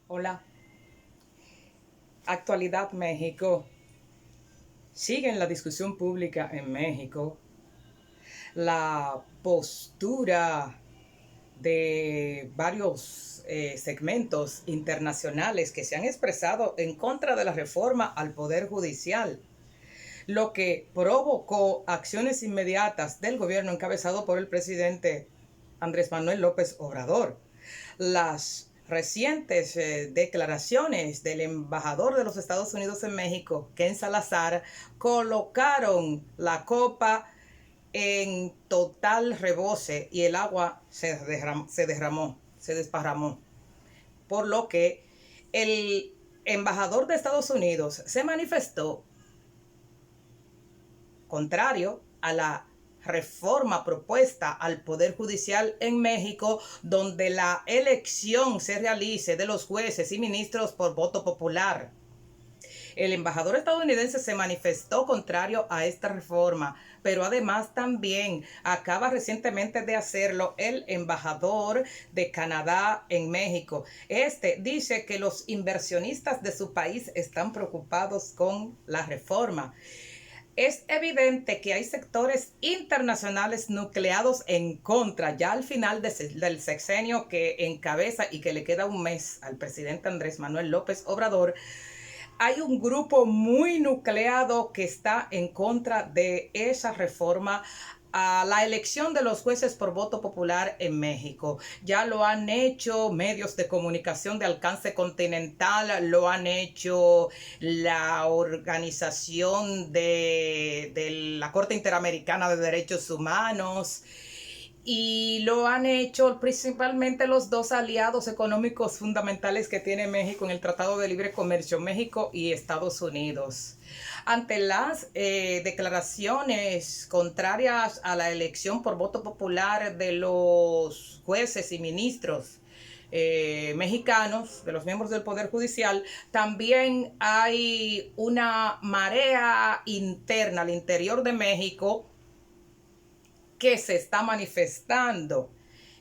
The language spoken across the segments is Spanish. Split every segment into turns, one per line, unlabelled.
Hola. Actualidad México. Sigue en la discusión pública en México la postura de varios segmentos internacionales que se han expresado en contra de la reforma al Poder Judicial, lo que provocó acciones inmediatas del gobierno encabezado por el presidente Andrés Manuel López Obrador. Las recientes declaraciones del embajador de los Estados Unidos en México, Ken Salazar, colocaron la copa en total rebose y el agua se desparramó. Por lo que el embajador de Estados Unidos se manifestó contrario a la reforma propuesta al Poder Judicial en México, donde la elección se realice de los jueces y ministros por voto popular. El embajador estadounidense se manifestó contrario a esta reforma, pero además también acaba recientemente de hacerlo el embajador de Canadá en México. Este dice que los inversionistas de su país están preocupados con la reforma. Es evidente que hay sectores internacionales nucleados en contra, ya al final del sexenio que encabeza y que le queda un mes al presidente Andrés Manuel López Obrador. Hay un grupo muy nucleado que está en contra de esa reforma a la elección de los jueces por voto popular en México. Ya lo han hecho medios de comunicación de alcance continental, lo han hecho la organización de la Corte Interamericana de Derechos Humanos, y lo han hecho principalmente los dos aliados económicos fundamentales que tiene México en el Tratado de Libre Comercio, México y Estados Unidos. Ante las declaraciones contrarias a la elección por voto popular de los jueces y ministros mexicanos, de los miembros del Poder Judicial, también hay una marea interna al interior de México que se está manifestando.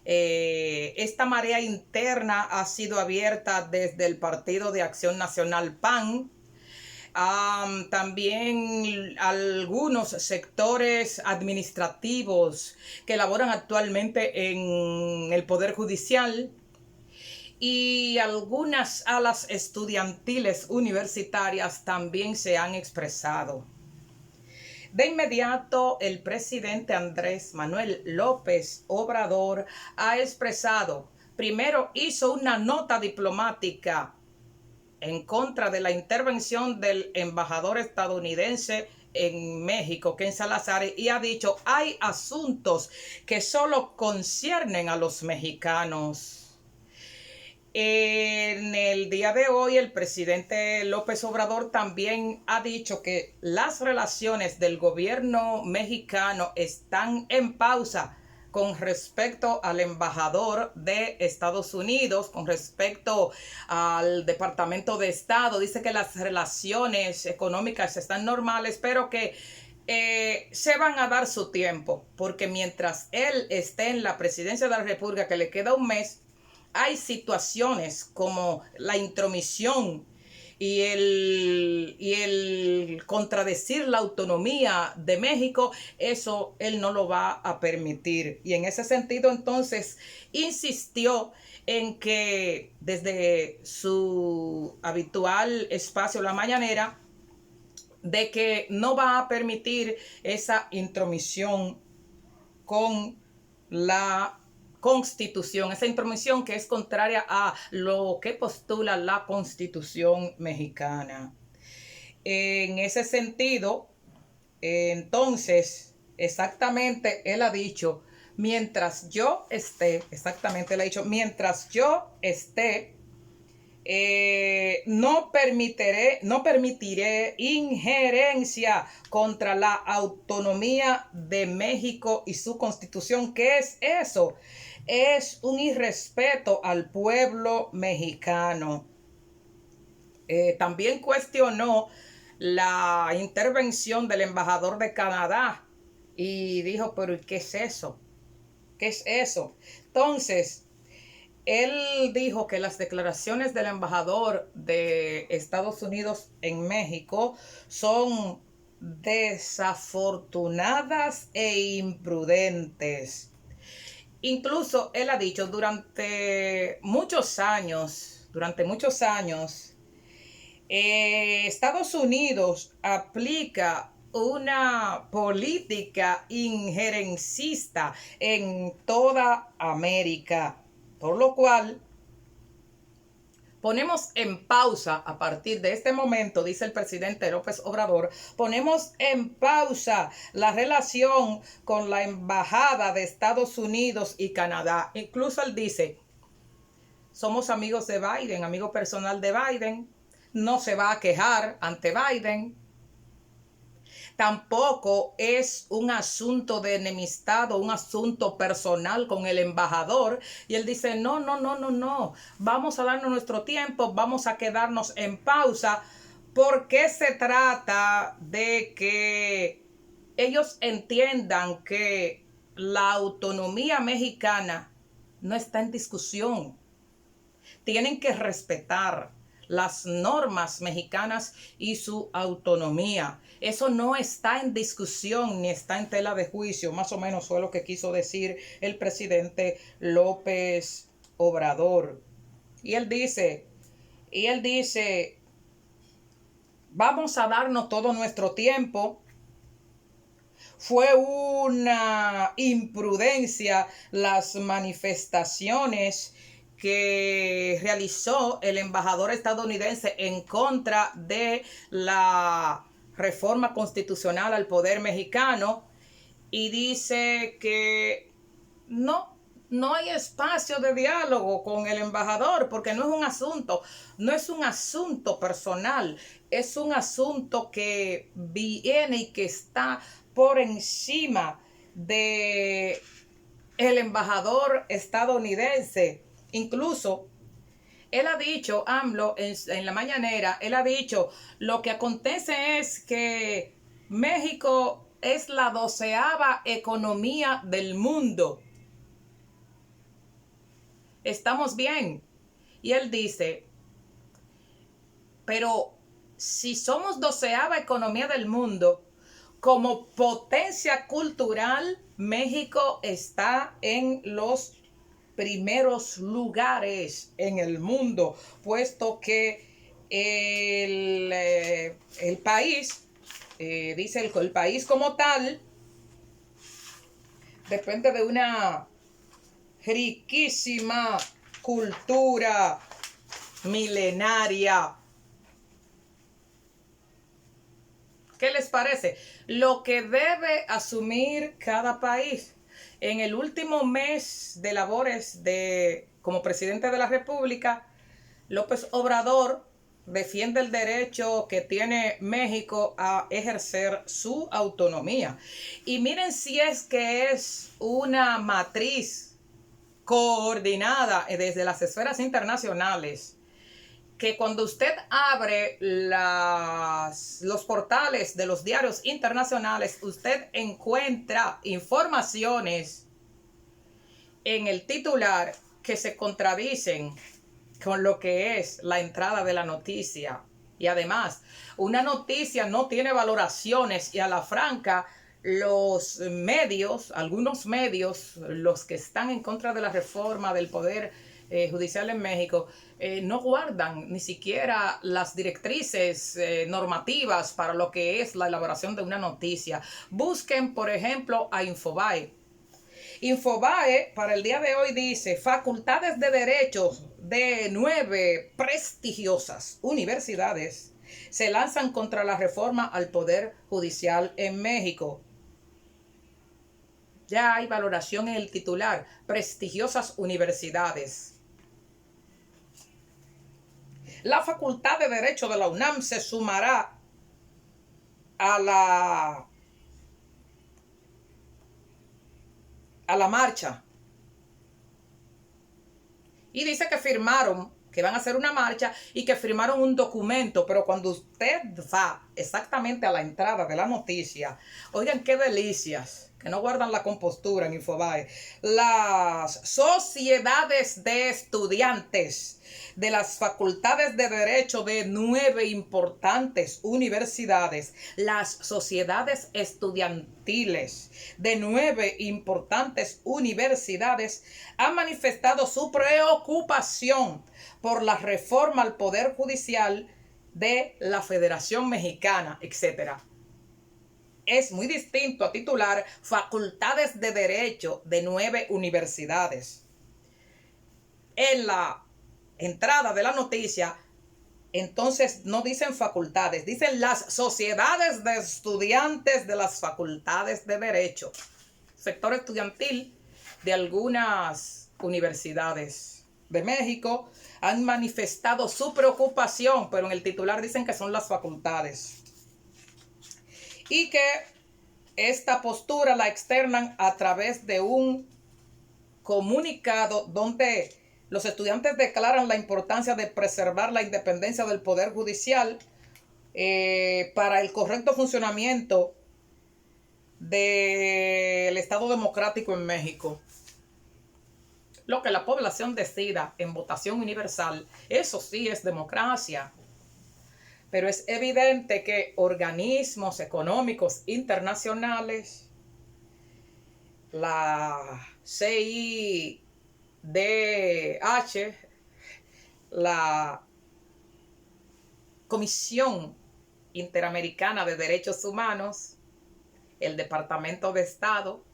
Esta marea interna ha sido abierta desde el Partido de Acción Nacional PAN. También algunos sectores administrativos que laboran actualmente en el Poder Judicial y algunas alas estudiantiles universitarias también se han expresado. De inmediato, el presidente Andrés Manuel López Obrador ha expresado, primero hizo una nota diplomática en contra de la intervención del embajador estadounidense en México, Ken Salazar, y ha dicho, hay asuntos que solo conciernen a los mexicanos. En el día de hoy, el presidente López Obrador también ha dicho que las relaciones del gobierno mexicano están en pausa con respecto al embajador de Estados Unidos, con respecto al Departamento de Estado. Dice que las relaciones económicas están normales, pero que se van a dar su tiempo, porque mientras él esté en la presidencia de la República, que le queda un mes, hay situaciones como la intromisión y el contradecir la autonomía de México. Eso él no lo va a permitir. Y en ese sentido, entonces, insistió en que desde su habitual espacio, La Mañanera, de que no va a permitir esa intromisión con la Constitución, esa intromisión que es contraria a lo que postula la Constitución mexicana. En ese sentido, entonces, exactamente, él ha dicho, mientras yo esté, exactamente, él ha dicho, mientras yo esté, no permitiré injerencia contra la autonomía de México y su constitución. ¿Qué es eso? Es un irrespeto al pueblo mexicano. También cuestionó la intervención del embajador de Canadá y dijo, pero ¿qué es eso? ¿Qué es eso? Entonces, Él dijo que las declaraciones del embajador de Estados Unidos en México son desafortunadas e imprudentes. Incluso él ha dicho durante muchos años, Estados Unidos aplica una política injerencista en toda América, por lo cual ponemos en pausa a partir de este momento, dice el presidente López Obrador, ponemos en pausa la relación con la embajada de Estados Unidos y Canadá. Incluso él dice, somos amigos de Biden, amigo personal de Biden, no se va a quejar ante Biden. Tampoco es un asunto de enemistad o un asunto personal con el embajador. Y él dice, no, vamos a darnos nuestro tiempo, vamos a quedarnos en pausa, porque se trata de que ellos entiendan que la autonomía mexicana no está en discusión. Tienen que respetar las normas mexicanas y su autonomía. Eso no está en discusión ni está en tela de juicio. Más o menos fue lo que quiso decir el presidente López Obrador. Y él dice, vamos a darnos todo nuestro tiempo. Fue una imprudencia las manifestaciones que realizó el embajador estadounidense en contra de la reforma constitucional al poder mexicano, y dice que no hay espacio de diálogo con el embajador, porque no es un asunto personal, es un asunto que viene y que está por encima de el embajador estadounidense. Incluso él ha dicho, AMLO, en la mañanera, él ha dicho, lo que acontece es que México es la 12ª economía del mundo. Estamos bien. Y él dice, pero si somos 12ª economía del mundo, como potencia cultural, México está en los primeros lugares en el mundo, puesto que el país, dice el país como tal, depende de una riquísima cultura milenaria. ¿Qué les parece? Lo que debe asumir cada país. En el último mes de labores como presidente de la República, López Obrador defiende el derecho que tiene México a ejercer su autonomía. Y miren si es que es una matriz coordinada desde las esferas internacionales, que cuando usted abre los portales de los diarios internacionales, usted encuentra informaciones en el titular que se contradicen con lo que es la entrada de la noticia. Y además, una noticia no tiene valoraciones, y a la franca, los medios, algunos medios, los que están en contra de la reforma del poder judicial en México, no guardan ni siquiera las directrices normativas para lo que es la elaboración de una noticia. Busquen, por ejemplo, a Infobae. Infobae para el día de hoy dice: facultades de derechos de 9 prestigiosas universidades se lanzan contra la reforma al poder judicial en México. Ya hay valoración en el titular: prestigiosas universidades. La Facultad de Derecho de la UNAM se sumará a la marcha. Y dice que firmaron, que van a hacer una marcha y que firmaron un documento, pero cuando usted va exactamente a la entrada de la noticia, oigan qué delicias. que no guardan la compostura en Infobae, las sociedades de estudiantes de las facultades de Derecho de 9 importantes universidades, las sociedades estudiantiles de 9 importantes universidades han manifestado su preocupación por la reforma al Poder Judicial de la Federación Mexicana, etc. Es muy distinto a titular facultades de Derecho de 9 universidades. En la entrada de la noticia, entonces no dicen facultades, dicen las sociedades de estudiantes de las facultades de Derecho, sector estudiantil de algunas universidades de México han manifestado su preocupación, pero en el titular dicen que son las facultades. Y que esta postura la externan a través de un comunicado donde los estudiantes declaran la importancia de preservar la independencia del Poder Judicial para el correcto funcionamiento del Estado democrático en México. Lo que la población decida en votación universal, eso sí es democracia. Pero es evidente que organismos económicos internacionales, la CIDH, la Comisión Interamericana de Derechos Humanos, el Departamento de Estado,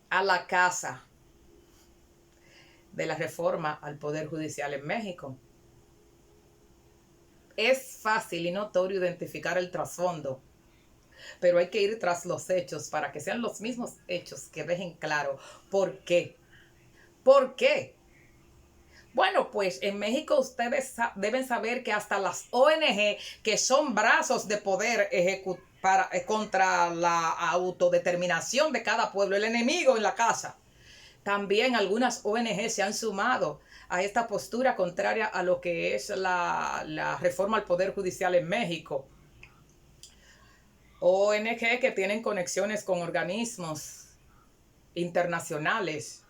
a la casa de la reforma al Poder Judicial en México. Es fácil y notorio identificar el trasfondo, pero hay que ir tras los hechos para que sean los mismos hechos que dejen claro por qué. ¿Por qué? Bueno, pues en México ustedes deben saber que hasta las ONG, que son brazos de poder contra la autodeterminación de cada pueblo, el enemigo en la casa, también algunas ONG se han sumado a esta postura contraria a lo que es la reforma al Poder Judicial en México. ONG que tienen conexiones con organismos internacionales.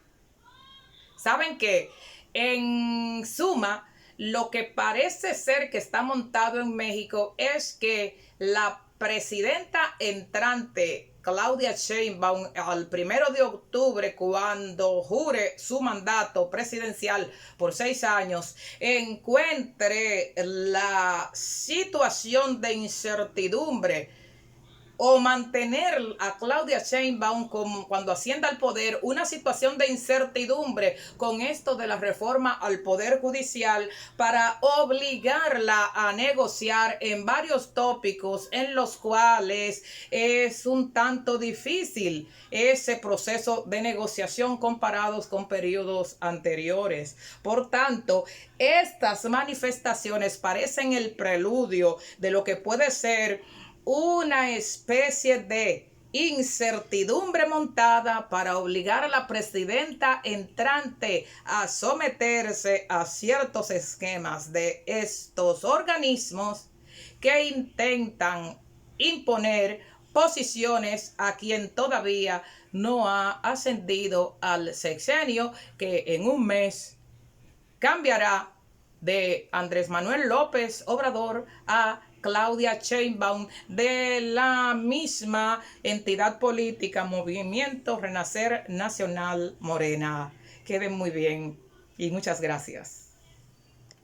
Saben que en suma, lo que parece ser que está montado en México es que la presidenta entrante, Claudia Sheinbaum, al 1 de octubre, cuando jure su mandato presidencial por 6 años, encuentre la situación de incertidumbre o mantener a Claudia Sheinbaum como cuando ascienda al poder, una situación de incertidumbre con esto de la reforma al Poder Judicial para obligarla a negociar en varios tópicos en los cuales es un tanto difícil ese proceso de negociación comparados con periodos anteriores. Por tanto, estas manifestaciones parecen el preludio de lo que puede ser una especie de incertidumbre montada para obligar a la presidenta entrante a someterse a ciertos esquemas de estos organismos que intentan imponer posiciones a quien todavía no ha ascendido al sexenio, que en un mes cambiará de Andrés Manuel López Obrador a Claudia Sheinbaum, de la misma entidad política, Movimiento Renacer Nacional Morena. Queden muy bien y muchas gracias.